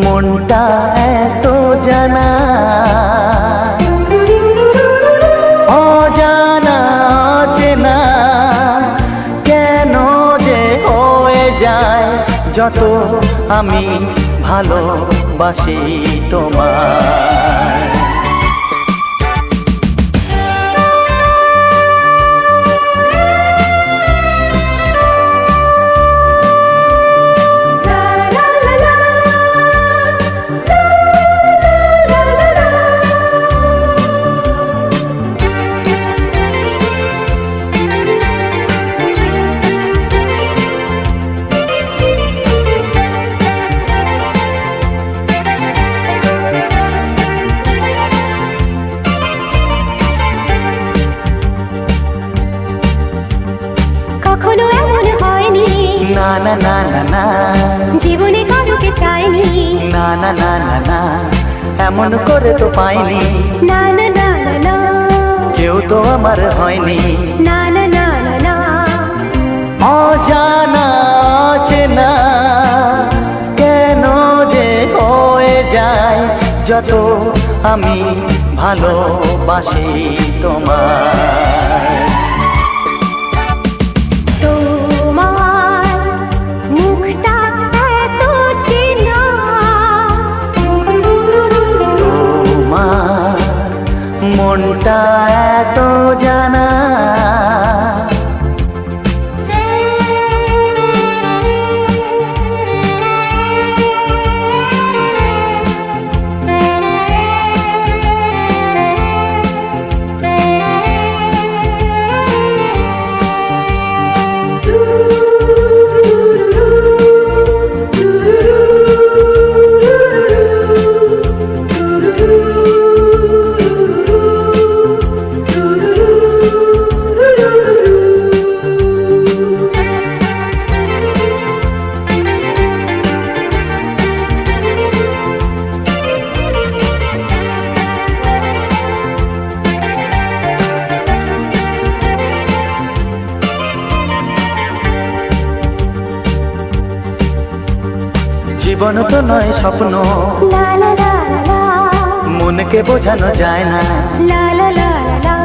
মনটা এত জানা, অজানা অচেনা কেন যে হয়ে যায় যত আমি ভালোবাসি তোমায়। না না না না না, জীবনে কারোকে চাইনি। না না না না না, এমন করে তো পাইনি। না না না না না, কেউ তো আমার হয়নি। না না না না না, অজানা অচেনা কেন যে হয়ে যায় যত আমি ভালোবাসি তোমায়। মনটা এত জানা, জীবন তো নয় স্বপ্ন, লা লা লা লা, মনকে বোঝানো যায় না। লা লা লা লা,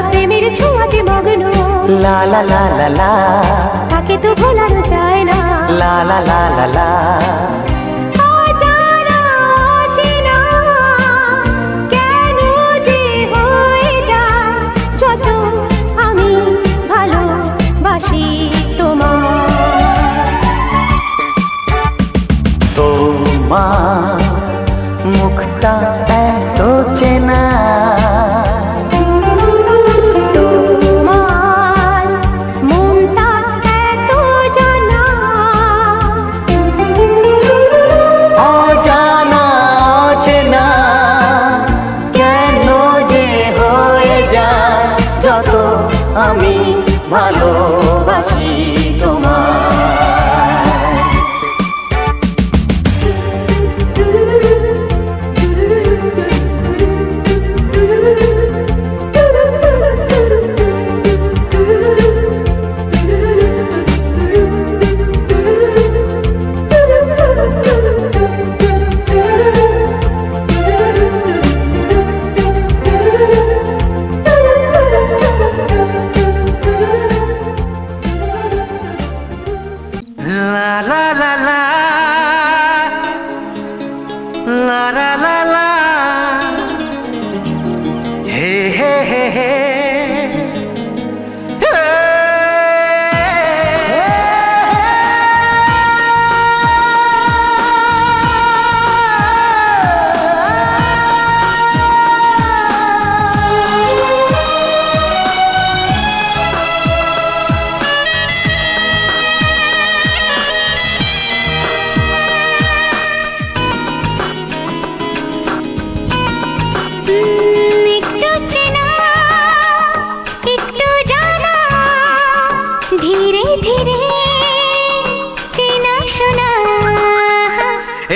প্রেমের ছোঁয়াতে মগ্ন। লা লা লা লা লা, তাকে তো ভোলানো যায় না। লা লা লা লা লা, অজানা অচেনা কেন যে হয়ে যায় যত আমি ভালোবাসি তোমায়। তোমার মুখটা এত চেনা, তোমার মনটা এত জানা, অজানা অচেনা কেন যে হয়ে যায় যত আমি ভালোবাসি তোমায়।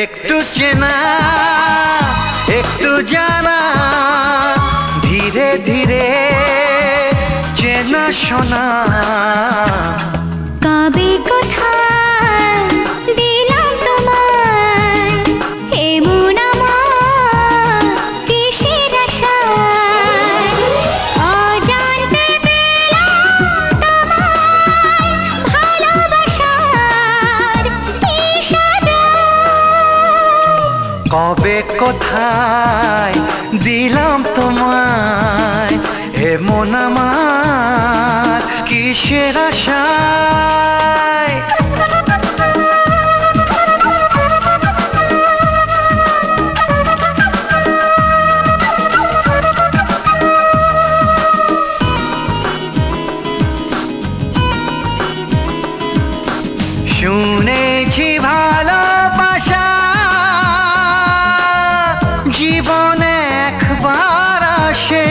একটু চেনা একটু জানা ধীরে ধীরে চেনা শোনা কবে কোথায় দিলাম তোমায় কবে কোথায় দিলাম তোমায় এ মন আমার কিসের আশায়। শুনেছি ভালোবাসা জীবনে একবার আসে,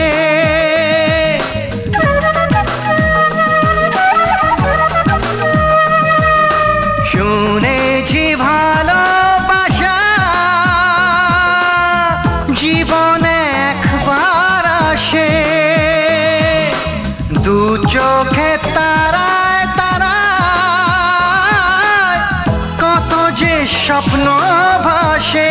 শুনেছি ভালোবাসা জীবনে একবার আসে, দু চোখে তারায় তারায় কত যে স্বপ্ন ভাসে।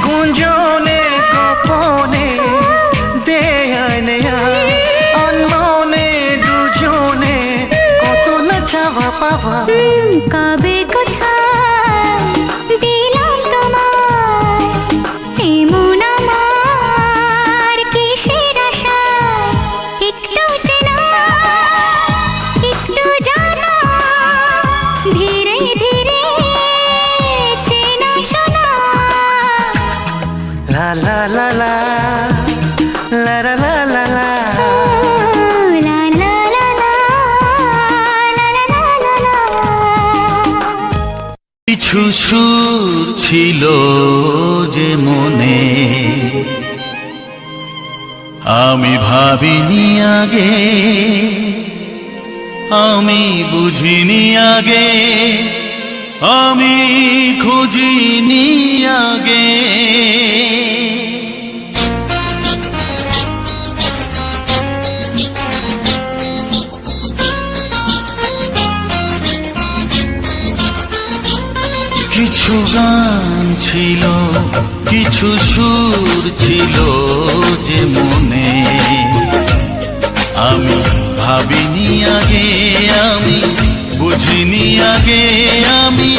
গুঞ্জনে গোপনে দেয়ায় নেয়ায় অনমনে দুজনে কত না চাওয়া পাওয়া। কবে কোথায় দিলাম তোমায় এমন আমার কিসের আশায়, একটু চেনা একটু জানা ধীরে ধীরে চেনা শোনা। লা লা লা লা লা লা লা লা লা। কিছু সুর ছিল যে মনে আমি ভাবিনি আগে, আমি বুঝিনি আগে, আমি খুঁজিনি আগে। কিছু গান ছিল কিছু সুর ছিল যে মনে আমি ভাবিনি আগে, আমি বুঝিনি আগে, আমি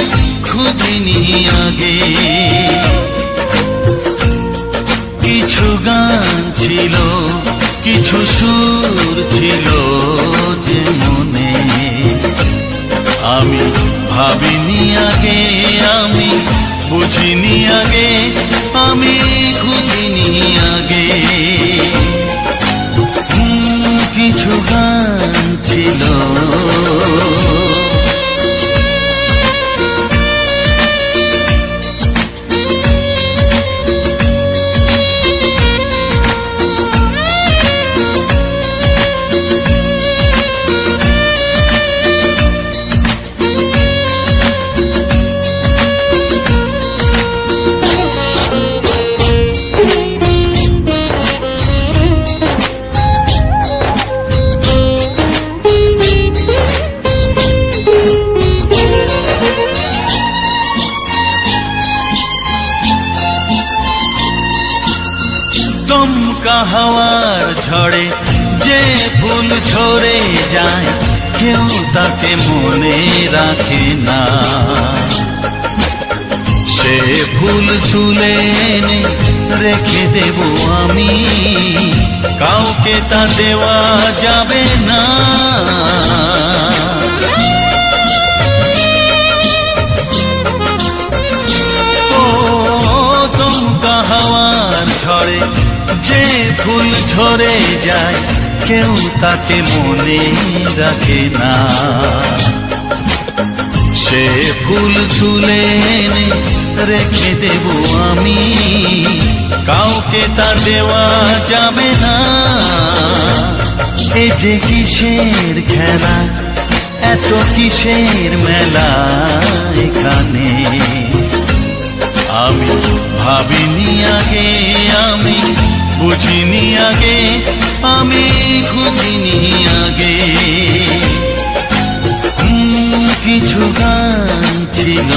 খুঁজিনি আগে। কিছু গান ছিল কিছু সুর ছিল যে মনে আমি ভাবিনি আগে, আমি বুঝিনি আগে, আমি খুঁজিনি আগে। কিছু গান ছিল দমকা হাওয়ার ঝড়ে যে ফুল ঝরে যায় কেউ তাকে মনে রাখে না। সে ফুল তুলে এনে রেখে দেব আমি, কাউকে তা দেওয়া যাবে না। ও দমকা হাওয়ার ঝড়ে যে ফুল ঝরে যায় কেউ তাকে মনে রাখে না। সে ফুল তুলে এনে রেখে দেব আমি, কাউকে তা দেওয়া যাবে না। এই যে কিসের খেলা, এত কিসের মেলা এখানে, আমি ভাবিনি আগে, আমি বুঝিনি আগে, আমি খুঁজিনি আগে। কিছু গান ছিল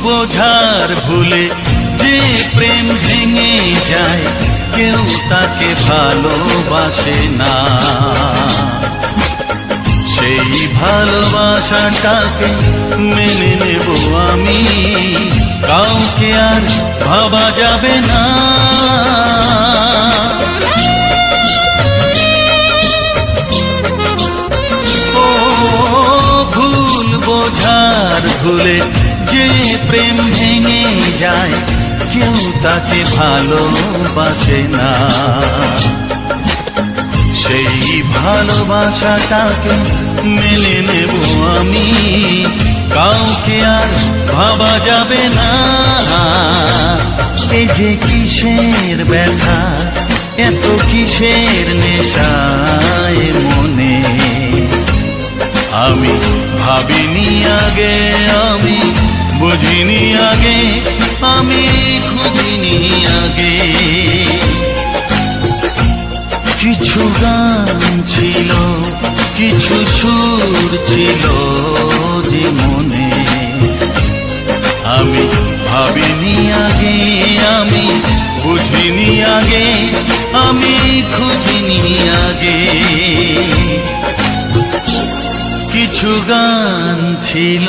বোঝার ভুলে যে প্রেম ভেঙে যায় কেউ তাকে ভালোবাসে না। সেই ভালোবাসাটাকে মেনে নেব আমি, কাউকে আর ভাবা যাবে না। ও ভুল বোঝার ভুলে যে প্রেম ভেঙে যায় কেউ তাকে ভালোবাসে না। সেই ভালোবাসাটাকে মেনে নেব আমি, কাউকে আর ভাবা যাবে না। এই যে কিসের ব্যথা, এত কিসের নেশায় মনে, আমি ভাবিনি আগে, আমি বুঝিনি আগে, আমি খুঁজিনি আগে। কিছু গান ছিল, কিছু সুর ছিল যে মনে, আমি ভাবিনি আগে, আমি বুঝিনি আগে, আমি খুঁজিনি আগে। কিছু গান ছিল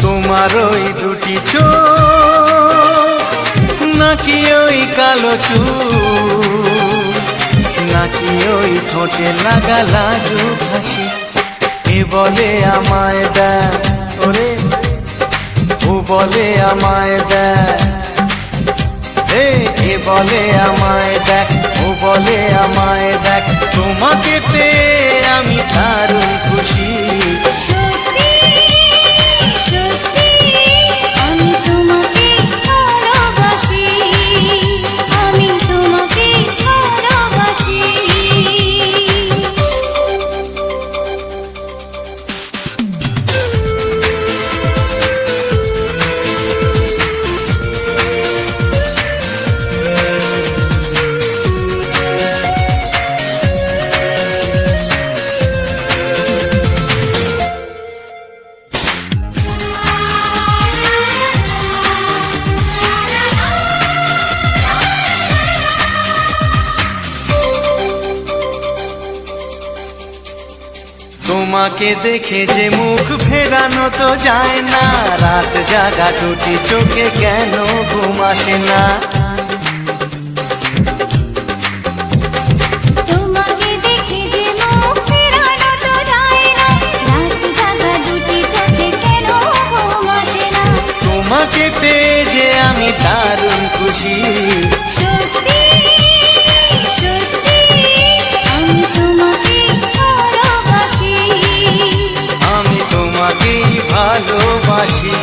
তোমার ওই দুটি চোখ, নাকি ওই কালো চুল, নাকি ওই ঠোঁটে লাগা লাজুক হাসি, এ বলে আমায় দেয় ওরে, ও বলে আমায় দেয়, এ বলে আমায় দেখ, ও বলে আমায় দেখ, তোমাকে পেয়ে আমি দারুণ খুশি। তোমাকে দেখে যে মুখ ফেরানো তো যায় না, রাত জাগা দুটি চোখে কেন ঘুম আসে না। তোমাকে দেখে যে মুখ ফেরানো তো যায় না, রাত জাগা দুটি চোখে কেন ঘুম আসে না। তোমাকে পেয়ে যে আমি দারুণ খুশি, সত্যি সত্যি আমি তোমাকে ভালোবাসি, আমি তোমাকেই ভালোবাসি।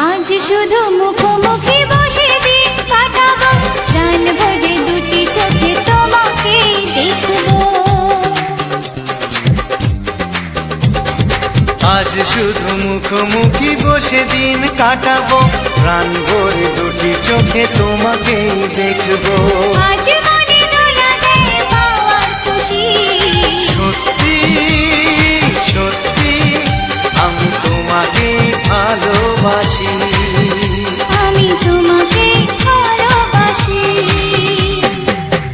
আজ শুধু মুখোমুখি বসে দিন কাটাবো, প্রাণ ভরে দুটি চোখে তোমাকে দেখবো। আজ শুধু মুখোমুখি বসে দিন কাটাবো, প্রাণ ভরে দুটি চোখে তোমাকেই দেখবো। আজ মনে দোলা দেয় পাওয়ার খুশি, সত্যি সত্যি আমি তোমাকেই ভালোবাসি, আমি তোমাকে ভালোবাসি।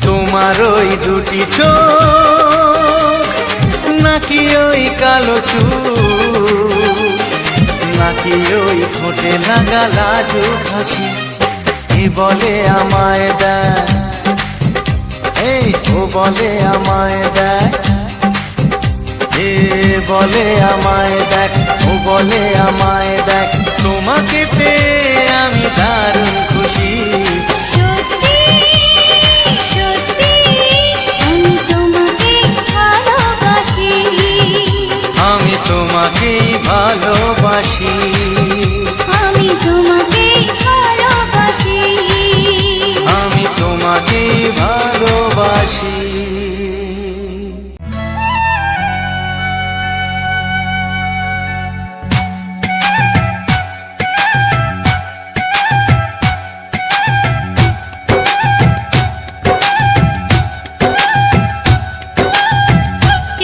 তোমার ওই দুটি চোখ, নাকি ওই কালো চুল, নাকি ওই ঠোঁটে লাগা লাজুক হাসি, এ বলে আমায় দেয়, এই ও বলে আমায় দেয়, এ বলে আমায় দেখ, ও বলে আমায় দেখ, তোমাকে পেয়ে আমি দারুণ খুশি। সত্যি সত্যি আমি তোমাকে ভালোবাসি, আমি তোমাকেই ভালোবাসি, আমি তোমাকে ভালোবাসি, আমি তোমাকেই ভালোবাসি।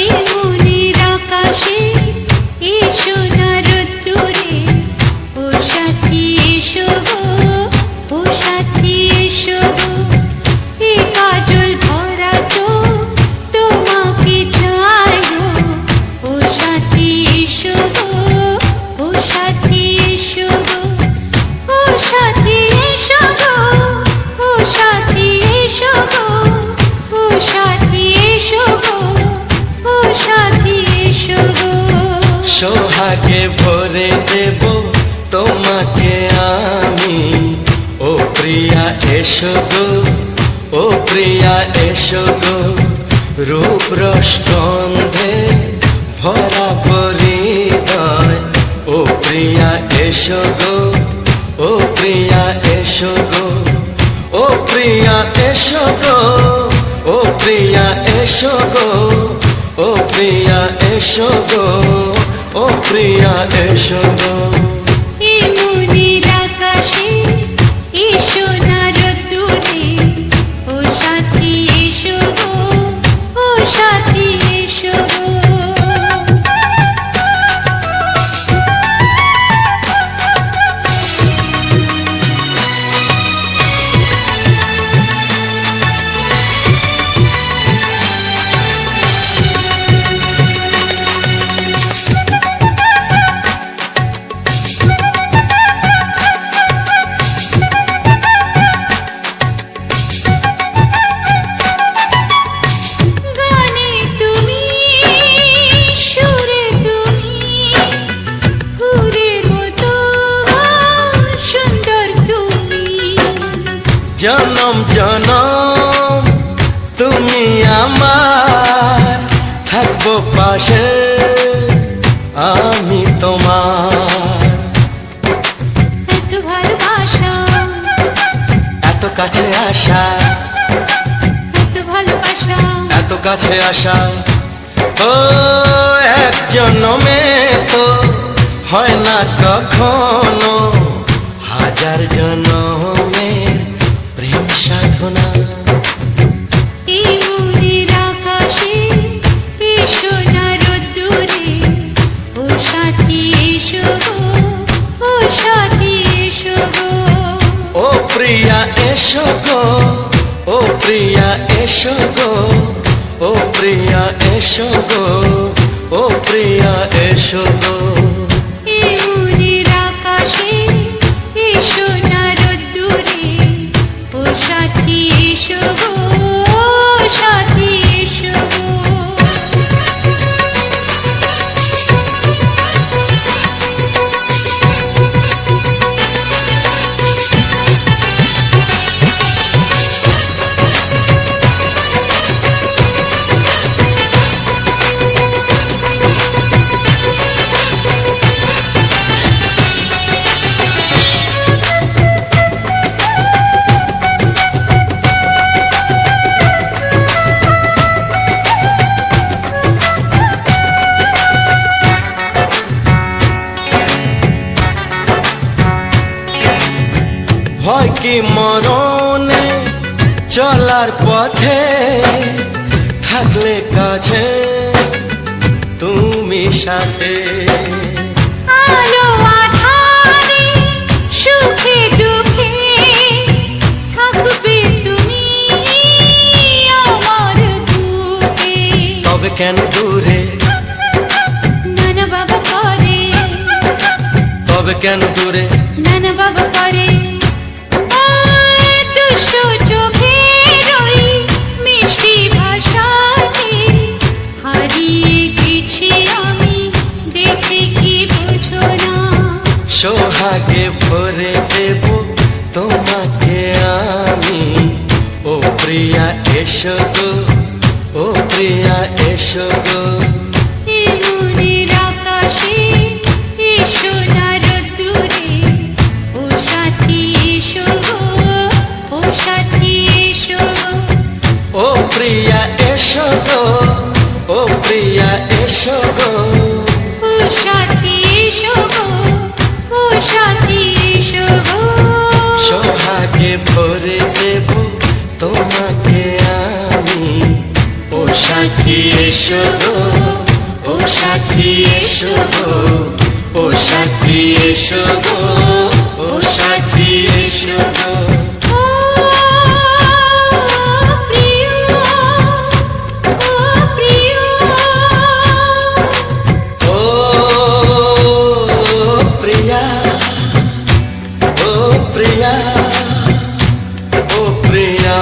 এই মনের আকাশে এই সোনার রোদ্দুরে, ও সাথী এসো গো, ও সাথী এসো গো, এই কাজল ভরা চোখ তোমাকে চাই গো, ও সাথী এসো গো, ও সাথী এসো গো, ও সাথী এসো গো, ও সাথী এসো গো, ও সাথী এসো গো, ও সাথী এসো গো। সোহাগে ভরে দেব তোমাকে আমি, ও প্রিয়া এসো গো, ও প্রিয়া এসো গো, রূপ রস গন্ধে ভরা পরিদয়, ও প্রিয়া এসো গো, ও প্রিয়া এসো গো, ও প্রিয়া এসো গো, ও প্রিয়া এসো গো, ও প্রিয়া এসো গো, ও প্রিয়া এসো গো। এই মনের আকাশে এই সোনার রোদ্দুরে, ও সাথী এসো গো, ও সাথী এসো গো। গানে তুমি, সুরে তুমি, ফুলের মতো সুন্দর তুমি। জনম জনম তুমি আমার, থাকবো পাশে আমি তোমার। এত ভালোবাসা, এত কাছে আসা, এত ভালোবাসা, এত কাছে আসা ও এক জন্মে তো হয় না কখনো, হাজার জন্মের প্রেম সাধনা। এই মনের আকাশে এসো না রোদ্দুরে, ও সাথী এসো গো, ও সাথী এসো গো। ও প্রিয়া এসো গো, ও প্রিয়া এসো গো, ও প্রিয়া এসো গো, ও প্রিয়া এসো গো। এই মনের আকাশে এসো না রোদ্দুরে, ও সাথী এসো গো, ও সাথী এসো গো। ভয় কি মরণে চলার পথে, থাকলে কাছে তুমি সাথে। আলো আঁধারে সুখে দুঃখে থাকবে তুমি আমার বুকে। তবে কেন দূরে, নানা বাবা করে, তবে কেন দূরে, নানা বাবা করে। ওই দুষ্টু চোখের ওই মিষ্টি ভাষাতে হারিয়ে গেছি আমি, দেখে কি বুঝো না। সোহাগে ভরে দেব তোমাকে আমি, ও প্রিয়া এসো গো, ও প্রিয়া এসো গো। এই মনের আকাশে এসো না রোদ্দুরে, ও সাথী এসো গো, ও সাথী এসো গো। ও প্রিয়া এসো গো, ও প্রিয়া এসো গো। ও সাথী এসো গো, ও সাথী এসো গো। সোহাগে ভরে দেব তোমাকে আমি, ও সাথী এসো গো, ও সাথী এসো গো, ও সাথী এসো গো, ও সাথী এসো গো। ও প্রিয়, ও প্রিয়, ও প্রিয়া, ও প্রিয়া, ও প্রিয়া।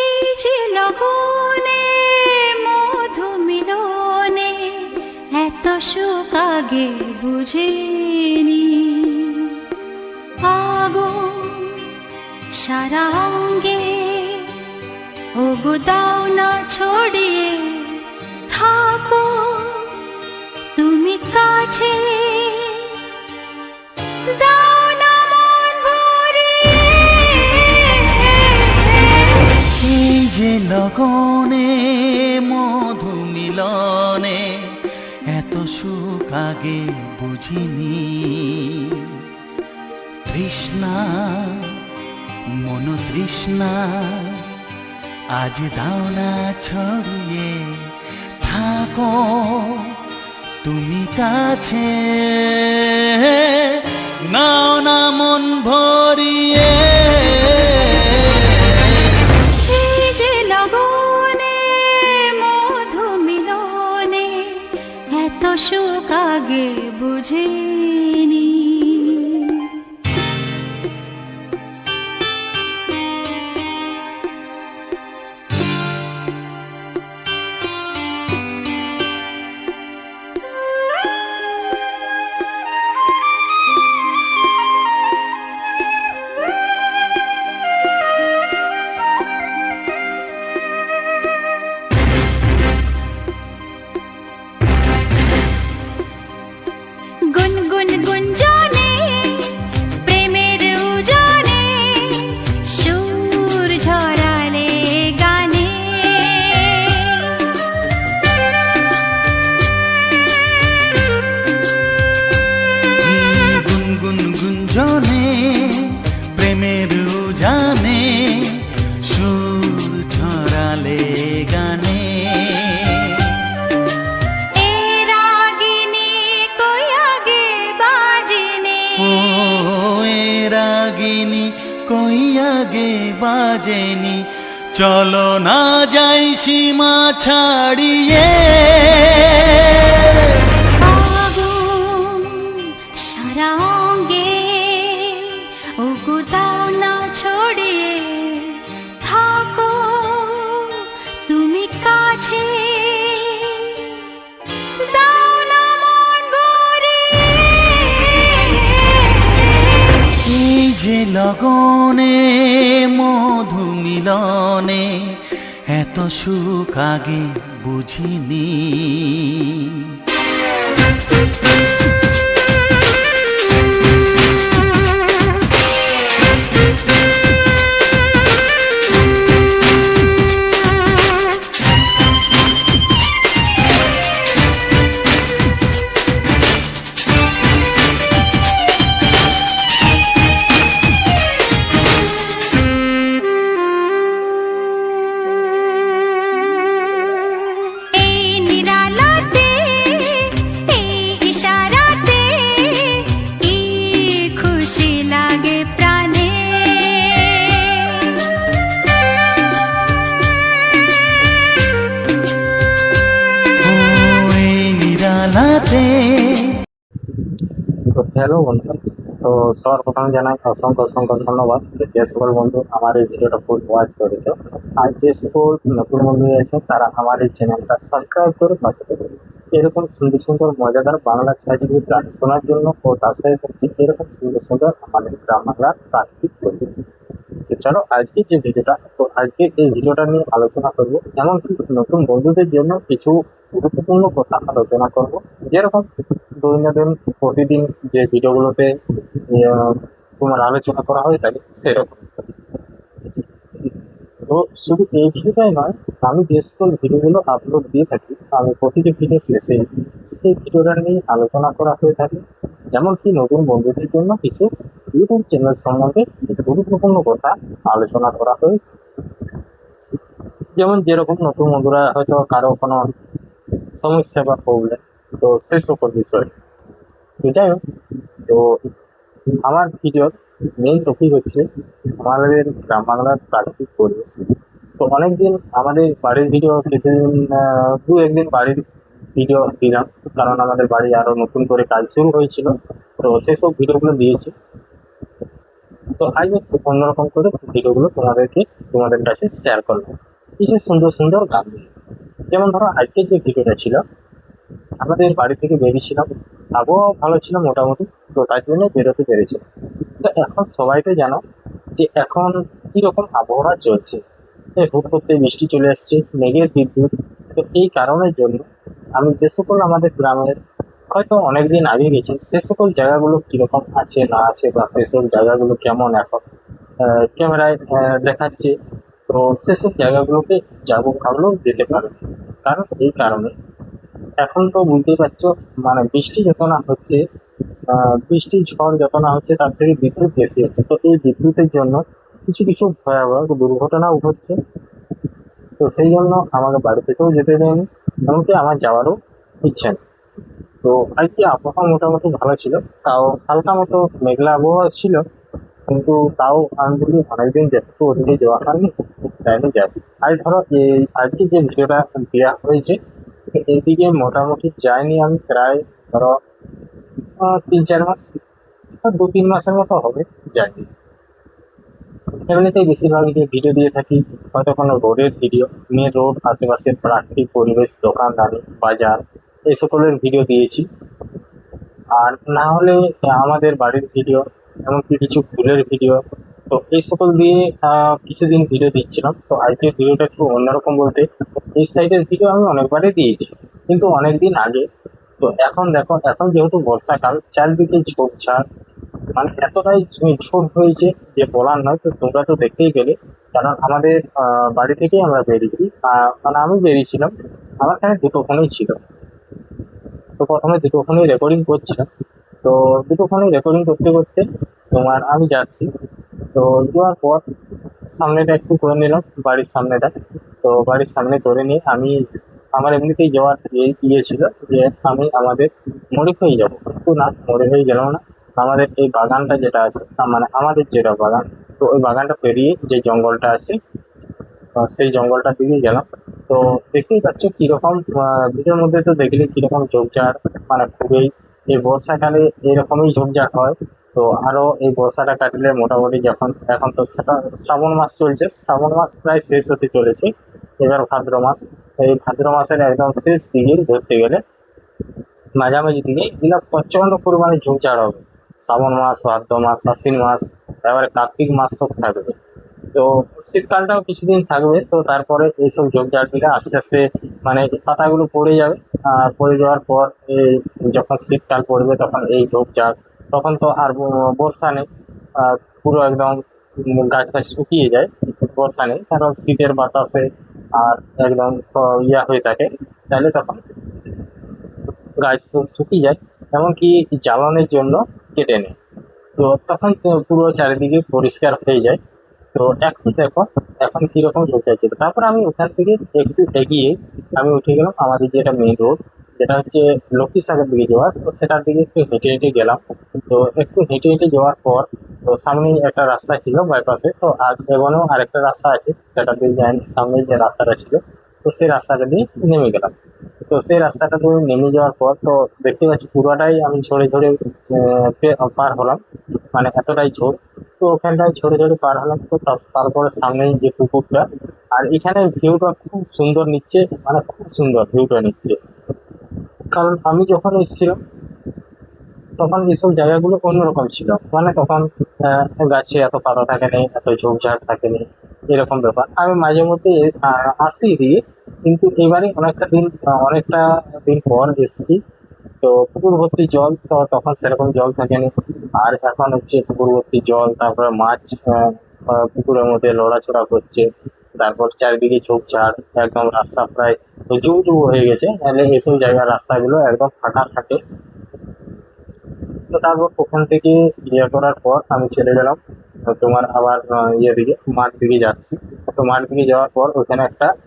এই যে লগনে মধু মিলনে এত সুখ আগে বুঝিনি। আগুন সারা অঙ্গে ওগো দাও না ছড়িয়ে থাকো তুমি কাছে, দাও না মন ভরিয়ে। এই যে লগনে মধু মিলনে এত সুখ আগে বুঝিনি। তৃষ্ণা মন তৃষ্ণা আজ দাও না ছড়িয়ে থাকো তুমি কাছে, নাও না মন ভরিয়ে। এই যে লগনে মধু মিলনে এত সুখ আগে বুঝিনি। মনের জানে সুর ছড়ালে গানে এ রাগিনী কই আগে বাজেনি ও এ রাগিনী কই আগে বাজেনি চলো না যাই সীমা ছাড়িয়ে আগুন সারা অঙ্গে ওগো দাও না ছড়িয়ে থাকো তুমি কাছে দাও না মন ভরিয়ে এই যে লগনে মধু মিলনে এত সুখ আগে বুঝিনি এই নিরালাতে এই ইশারাতে কি খুশি লাগে প্রাণে ও এই নিরালাতে তো হ্যালো বন্ধু, তো সবার প্রথমে জানাই অসংখ্য অসংখ্য ধন্যবাদ যে সকল বন্ধু আমার এই ভিডিওটা ফুল ওয়াচ করেছে। আর যে সকল নতুন বন্ধু আছে তারা আমার এই চ্যানেলটা সাবস্ক্রাইব করে পাশে থাকবে। এরকম সুন্দর সুন্দর মজাদার বাংলা ছায়াছবির গান শোনার জন্য ও তার সাথে থাকছে এরকম সুন্দর সুন্দর আমাদের গ্রাম বাংলার প্রাকৃতিক পরিবেশ। তো চলো আজকে যে ভিডিওটা, তো আজকে এই ভিডিওটা নিয়ে আলোচনা করবো, এমনকি নতুন বন্ধুদের জন্য কিছু গুরুত্বপূর্ণ কথা আলোচনা করব। যেরকম দৈনন্দিন প্রতিদিন যে ভিডিওগুলোতে তোমার আলোচনা করা হয়ে থাকে সেরকম। তো শুধু এই ভিডিওটাই নয়, আমি যে সকল ভিডিওগুলো আপলোড দিয়ে থাকি আমি প্রতিটি ভিডিও শেষে সেই ভিডিওটা নিয়ে আলোচনা করা হয়ে থাকে। এমনকি নতুন বন্ধুদের জন্য কিছু ইউটিউব চ্যানেল সম্বন্ধে গুরুত্বপূর্ণ কথা আলোচনা করা হয়। যেরকম নতুন বন্ধুরা হয়তো কারো কোনো সমস্যা বা প্রবলেম, তো সে সকল বিষয়। তো যাই হোক, তো আমার ভিডিওর মেইন টপিক হচ্ছে আমাদের গ্রাম বাংলার প্রাকৃতিক পরিবেশ। তো অনেকদিন আমাদের বাড়ির ভিডিও, কিছুদিন দু একদিন বাড়ির ভিডিও দিলাম, কারণ আমাদের বাড়ি আরো নতুন করে কাজ শুরু হয়েছিল, তো সেসব ভিডিওগুলো দিয়েছি। তো আজ একটু অন্যরকম করে ভিডিওগুলো তোমাদের কাছে শেয়ার করবো, কিছু সুন্দর সুন্দর গান নিয়ে। যেমন ধরো আজকের যে ভিডিওটা ছিল, আমাদের বাড়ি থেকে বেরিয়েছিলাম, আবহাওয়া ভালো ছিল মোটামুটি, তো তার জন্য বেরোতে পেরেছিলাম। তো এখন সবাই তো জানো যে এখন কীরকম আবহাওয়া চলছে, হুট করতে বৃষ্টি চলে আসছে, মেঘের বিদ্যুৎ। তো এই কারণের জন্য আমি যে সকল আমাদের গ্রামের হয়তো অনেকদিন আগে গেছি, সে সকল জায়গাগুলো কীরকম আছে না আছে, বা সেসব জায়গাগুলো কেমন এখন ক্যামেরায় দেখাচ্ছে, তো সেসব জায়গাগুলোকে যাবো ভাবলেও যেতে পারে। কারণ এই কারণে এখন তো বুঝতেই পারছো, মানে বৃষ্টি যত না হচ্ছে, বৃষ্টি ঝড় যত না হচ্ছে, তার থেকে বিদ্যুৎ বেশি হচ্ছে। তো এই বিদ্যুতের জন্য কিছু কিছু ভয়াবহ দুর্ঘটনাও ঘটছে। তো সেই জন্য আমাকে বাড়ি থেকেও যেতে দেয়নি, এমনকি আমার যাওয়ারও ইচ্ছে নেই। তো আজকে আবহাওয়া মোটামুটি ভালো ছিল, তাও হালকা মতো মেঘলা আবহাওয়া ছিল, কিন্তু তাও আমি বলি অনেকদিন যেহেতু ওদিকে যাওয়া হয়নি, তাই আমি যাই। আর ধরো এই আজকে যে ভিডিওটা দেওয়া হয়েছে, এইদিকে মোটামুটি যাইনি আমি প্রায় ধরো 3-4 মাস, 2-3 মাসের মতো হবে যাইনি। এমনিতেই বেশিরভাগ যে ভিডিও দিয়ে থাকি হয়তো কোনো রোডের ভিডিও, মেন রোড, আশেপাশের প্রাকৃতিক পরিবেশ, দোকানদানি, বাজার, এই সকলের ভিডিও দিয়েছি। আর না হলে আমাদের বাড়ির ভিডিও, এমনকি কিছু ফুলের ভিডিও, তো এই সকল দিয়ে কিছুদিন ভিডিও দিচ্ছিলাম। তো আজকের ভিডিওটা একটু অন্যরকম বলতে, এই সাইডের ভিডিও আমি অনেকবারই দিয়েছি, কিন্তু অনেক দিন আগে। তো এখন দেখো, এখন যেহেতু বর্ষাকাল, চারদিকে ঝোপঝাড়, মানে এতটাই ঝোপ হয়েছে যে বলার নয়। তো তোমরা তো দেখতেই পেলে, কারণ আমাদের বাড়ি থেকেই আমরা বেরিয়েছি, মানে আমি বেরিয়েছিলাম, আমার এখানে দুটো ফোনই ছিল। তো প্রথমে দুটো ফোনেই রেকর্ডিং করছিলাম, তো দুটো ফোনেই রেকর্ডিং করতে করতে তোমার আমি যাচ্ছি, তো যাওয়ার পর সামনেটা একটু করে নিলাম, বাড়ির সামনেটা। তো বাড়ির সামনে করে নিয়ে আমি আমার এমনিতেই যাওয়ার ইয়ে ছিল যে আমি আমাদের মরিফাই যাবো, কিন্তু না মরিফাই গেলাম না। আমাদের এই বাগানটা যেটা আছে, মানে আমাদের যেটা বাগান, তো ওই বাগানটা পেরিয়ে যে জঙ্গলটা আছে, সেই জঙ্গলটার দিকে গেলাম। তো দেখতেই পাচ্ছ কিরকম ভিডিওর মধ্যে তো দেখলে কিরকম ঝোপঝাড়, মানে খুবই এই বর্ষাকালে এরকমই ঝোপঝাড় হয়। তো আরো এই বর্ষাটা কাটলে মোটামুটি যখন এখন তো সেটা শ্রাবণ মাস চলছে, শ্রাবণ মাস প্রায় শেষ হতে চলেছে, এবার ভাদ্র মাস। এই ভাদ্র মাসের একদম শেষ দিকে ধরতে গেলে মাঝামাঝি দিকে এগুলো প্রচন্ড পরিমাণে ঝোপঝাড় হবে। শ্রাবণ মাস, ভাদ্র মাস, আশ্বিন মাস, এবারে কার্তিক মাস তো থাকবে। তো শীতকালটাও কিছুদিন থাকবে। তো তারপরে এইসব ঝোপঝাড়গুলো আস্তে আস্তে মানে পাতাগুলো পড়ে যাবে। আর পড়ে যাওয়ার পর এই যখন শীতকাল পড়বে তখন এই ঝোপঝাড়, তখন তো আর বর্ষা নেই, পুরো একদম গাছ গাছ শুকিয়ে যায়। বর্ষা নেই কারণ শীতের বাতাসে আর একদম ইয়া হয়ে থাকে, তাহলে তখন গাছ সব শুকিয়ে যায়, এমনকি জ্বালানোর জন্য কেটে নেয়। তো তখন তো পুরো চারিদিকে পরিষ্কার হয়ে যায়। তো এখন দেখো এখন কিরকম ঝোঁকে ছিল। তারপর আমি ওখান থেকে একটু এগিয়ে আমি উঠে গেলাম আমাদের যেটা মেইন রোড, যেটা হচ্ছে লক্ষ্মী সাগর দিকে যাওয়ার। তো সেটার দিকে একটু হেঁটে হেঁটে গেলাম। তো একটু হেঁটে হেঁটে যাওয়ার পর তো সামনেই একটা রাস্তা ছিল বাইপাসে, তো আর এগোনেও আরেকটা রাস্তা আছে, সেটা দিয়ে যাই সামনে যে রাস্তাটা ছিল, তো সেই রাস্তাটা দিয়ে নেমে গেলাম। তো সেই রাস্তাটা দিয়ে নেমে যাওয়ার পর তো দেখতে পাচ্ছি পুরোটাই আমি ঝরে ঝরে পার হলাম, মানে এতটাই ঝোর। তো ওখানটায় ঝরে ঝরে পার হলাম। তো তারপরে সামনেই যে পুকুরটা, আর এখানে ভিউটা খুব সুন্দর নিচ্ছে, মানে খুব সুন্দর ভিউটা নিচ্ছে। কারণ আমি যখন এসেছিলাম তখন এইসব জায়গাগুলো অন্যরকম ছিল, মানে তখন গাছে এত পাতা থাকেনি, এত ঝোপঝাড় থাকেনি, এরকম ব্যাপার। আমি মাঝে মধ্যে আসি দিয়ে, কিন্তু এবারে অনেকটা দিন পর এসেছি। তো পুকুর ভর্তি জল, তো তখন সেরকম জল থাকেনি। আর এখন হচ্ছে পুকুর ভর্তি জল, তারপরে মাছ পুকুরের মধ্যে লড়াচড়া করছে। তারপর চারিদিকে ঝোপঝাড়, একদম রাস্তা প্রায় জুবু জুবু হয়ে গেছে, তাহলে এসব জায়গার রাস্তাগুলো একদম ফাঁকা থাকে। তো তারপর ওখান থেকে ইয়ে করার পর আমি চলে গেলাম তোমার আবার ইয়ে দিকে, মাঠ দিকে যাচ্ছি। তো মাঠ দিকে যাওয়ার পর ওখানে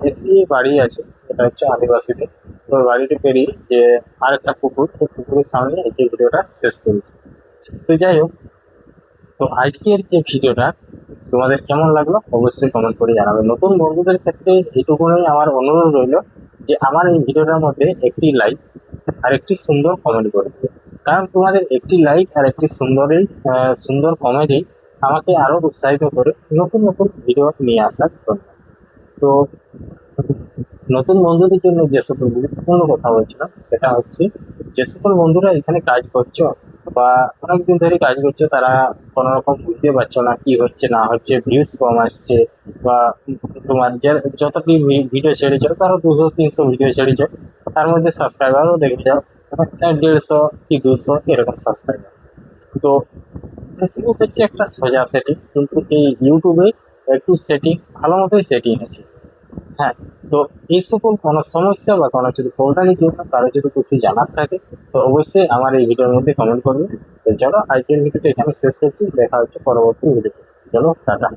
একটি বাড়ি আছে, এটা হচ্ছে আদিবাসীদের। তো ওই বাড়িটি পেরিয়ে যে আরেকটা পুকুর, তো পুকুরের সামনে এই যে ভিডিওটা শেষ করেছি। তো যাই হোক, তো আজকের যে ভিডিওটা তোমাদের কেমন লাগলো অবশ্যই কমেন্ট করে জানাবে। নতুন বন্ধুদের ক্ষেত্রে এইটুকুনই আমার অনুরোধ রইল যে আমার এই ভিডিওটার মধ্যে একটি লাইক আর একটি সুন্দর কমেন্ট করে দিবে। কারণ তোমাদের একটি লাইক আর একটি সুন্দর কমেডি আমাকে আরো উৎসাহিত করে নতুন নতুন ভিডিও নিয়ে আসার জন্য। তো নতুন বন্ধুদের জন্য যে সকল গুরুত্বপূর্ণ কথা বলছিলাম সেটা হচ্ছে, যে সকল বন্ধুরা এখানে কাজ করছো বা অনেকদিন ধরে কাজ করছো, তারা কোনো রকম বুঝতে পারছো না কি হচ্ছে না হচ্ছে, ভিউজ কম আসছে, বা তোমার যে যতটি ভিডিও ছেড়েছো তারও 200-300 ভিডিও ছেড়েছো, তার মধ্যে সাবস্ক্রাইবারও দেখে যাও 150 কি 200 এরকম সাবস্ক্রাইবার। তো ফেসবুক হচ্ছে একটা সোজা সেটিং, কিন্তু এই ইউটিউবে একটু সেটিং ভালো মতোই সেটিং আছে। হ্যাঁ, তো এই সকল কোনো সমস্যা বা কোনো যদি পৌরাণিক জন্য কারো যদি কিছু জানার থাকে, তো অবশ্যই আমার এই ভিডিওর মধ্যে কমেন্ট করবে। তো চলো আজকের ভিডিওটা এখানে শেষ করছি, দেখা হচ্ছে পরবর্তী ভিডিওতে। চলো টাটা।